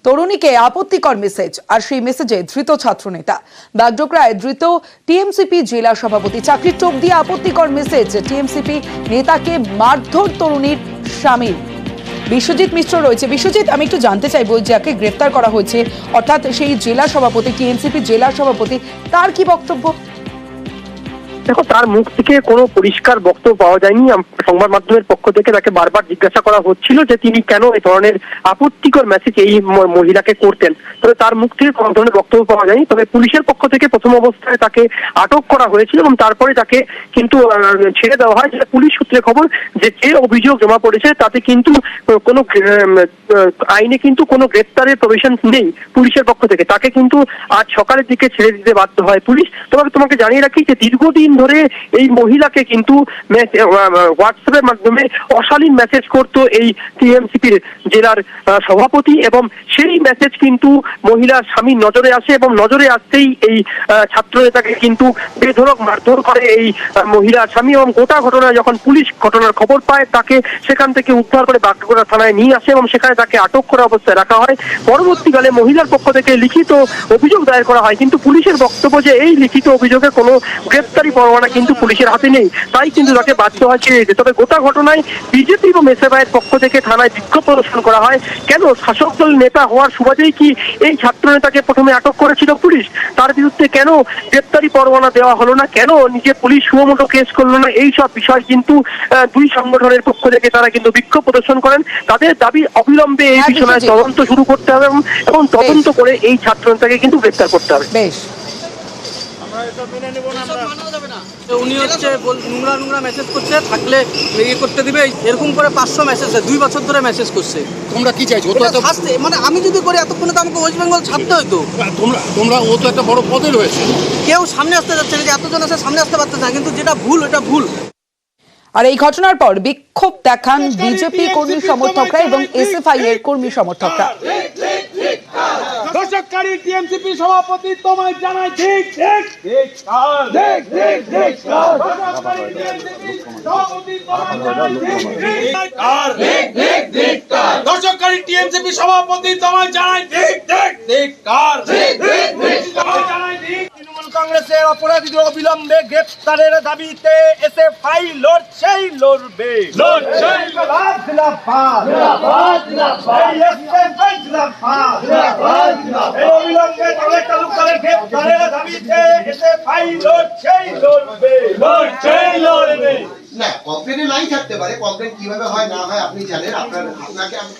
তরুণীকে আপত্তিকর মেসেজ, আর সেই মেসেজে ধৃত ছাত্রনেতা। বাগডোগরায় ধৃত টিএমসিপি জেলা সভাপতি। চাকরির টোপ দিয়ে আপত্তিকর মেসেজ, টিএমসিপি নেতাকে মারধর তরুণীর স্বামীর। বিশ্বজিৎ মিশ্র রয়েছে। বিশ্বজিৎ, আমি একটু জানতে চাইবো, যাকে গ্রেফতার করা হয়েছে অর্থাৎ সেই জেলা সভাপতি, টিএমসিপি জেলা সভাপতি, তার কি বক্তব্য? দেখো, তার মুখ থেকে কোনো পরিষ্কার বক্তব্য পাওয়া যায়নি। সংবাদ মাধ্যমের পক্ষ থেকে তাকে বারবার জিজ্ঞাসা করা হচ্ছিল যে তিনি কেন এই ধরনের আপত্তিকর মেসেজ এই মহিলাকে করতেন, তবে তার মুখ থেকে কোনো ধরনের বক্তব্য পাওয়া যায়নি। তবে পুলিশের পক্ষ থেকে প্রথম অবস্থায় তাকে আটক করা হয়েছিল এবং তারপরে তাকে কিন্তু ছেড়ে দেওয়া হয়। যেটা পুলিশ সূত্রে খবর, যে অভিযোগ জমা পড়েছে তাতে কিন্তু কোনো আইনে কিন্তু কোনো গ্রেপ্তারের প্রভিশন নেই পুলিশের পক্ষ থেকে। তাকে কিন্তু আজ সকালের দিকে ছেড়ে দিতে বাধ্য হয় পুলিশ। তোমাকে জানিয়ে রাখি যে দীর্ঘদিন ধরে এই মহিলাকে কিন্তু হোয়াটসঅ্যাপের মাধ্যমে অশালীন মেসেজ করতো এই টিএমসিপির জেলার সভাপতি, এবং সেই মেসেজ কিন্তু মহিলার স্বামীর নজরে আসে এবং নজরে আসতেই এই ছাত্র নেতাকে কিন্তু বেধড়ক মারধর করে এই মহিলার স্বামী। এবং গোটা ঘটনা যখন পুলিশ ঘটনার খবর পায়, তাকে সেখান থেকে উদ্ধার করে বাগডোগরা থানায় নিয়ে আসে এবং সেখানে তাকে আটক করা অবস্থায় রাখা হয়। পরবর্তীকালে মহিলার পক্ষ থেকে লিখিত অভিযোগ দায়ের করা হয়, কিন্তু পুলিশের বক্তব্য যে এই লিখিত অভিযোগে কোনো গ্রেপ্তারি পরোয়ানা কিন্তু পুলিশের হাতে নেই, তাই কিন্তু তাকে বাধ্য হয় ছেড়ে দিতে। তবে গোটা ঘটনায় বিজেপি এবং এসএফআইয়ের পক্ষ থেকে থানায় বিক্ষোভ প্রদর্শন করা হয়। কেন শাসক দল নেতা হওয়ার সুবাদেই কি এই ছাত্র নেতাকে প্রথমে আটক করেছিল পুলিশ? তার বিরুদ্ধে কেন গ্রেপ্তারি পরোয়ানা দেওয়া হলো না? কেন নিজে পুলিশ সুমোটো কেস করলো না? এই সব বিষয় কিন্তু দুই সংগঠনের পক্ষ থেকে তারা কিন্তু বিক্ষোভ প্রদর্শন করেন। তাদের দাবি অবিলম্বে এই বিষয়ে তদন্ত শুরু করতে হবে এবং তদন্ত করে এই ছাত্র নেতাকে কিন্তু গ্রেপ্তার করতে হবে। উনি হচ্ছে নোংরা মেসেজ করছে, থাকলে ইয়ে করতে দিবে, এরকম করে 500 মেসেজ 2 বছর ধরে মেসেজ করছে। তোমরা কি চাইছো? মানে আমি যদি করি এতক্ষণে তো আমাকে ওয়েস্ট বেঙ্গল ছাড়তে হইতো। তোমরা ও তো একটা বড় পদে রয়েছে, কেউ সামনে আসতে যাচ্ছে না, যে এতজন আছে সামনে আসতে পারতেছে না, কিন্তু যেটা ভুল ওটা ভুল। আর এই ঘটনার পর বিক্ষোভ দেখান বিজেপি কর্মী সমর্থকরা এবং এসএফআই এর কর্মী সমর্থকরা। দর্শককারী টিএমসিপি সভাপতি তোমায় জানাই ঠিক ঠিক ঠিক ঠিক ঠিক ঠিক দর্শককারী টিএমসিপি সভাপতি তোমায় জানাই ঠিক ঠিক ঠিক ঠিক দর্শককারী টিএমসিপি সভাপতি তোমায় জানাই ঠিক ঠিক ঠিক ঠিক ঠিক ঠিক তোমায় জানাই ঠিক। তৃণমূল কংগ্রেসের অপরাধীদের অবিলম্বে গ্রেফতারের দাবিতে এসএফআই লড়ছেই লড়বে, লড়ছেই জিন্দাবাদ জিন্দাবাদ জিন্দাবাদ এসএফআই জিন্দাবাদ জিন্দাবাদ এই অবিলম্বে তাহলে তালুকদারের গ্রেফতারের দাবিতে এসএফআই লড়ছেই লড়বে, লড়ছেই লড়বে। না, কমপ্লেনে নাই থাকতে পারে, কমপ্লেন কিভাবে হয় না হয় আপনি জানেন, আপনাকে আমি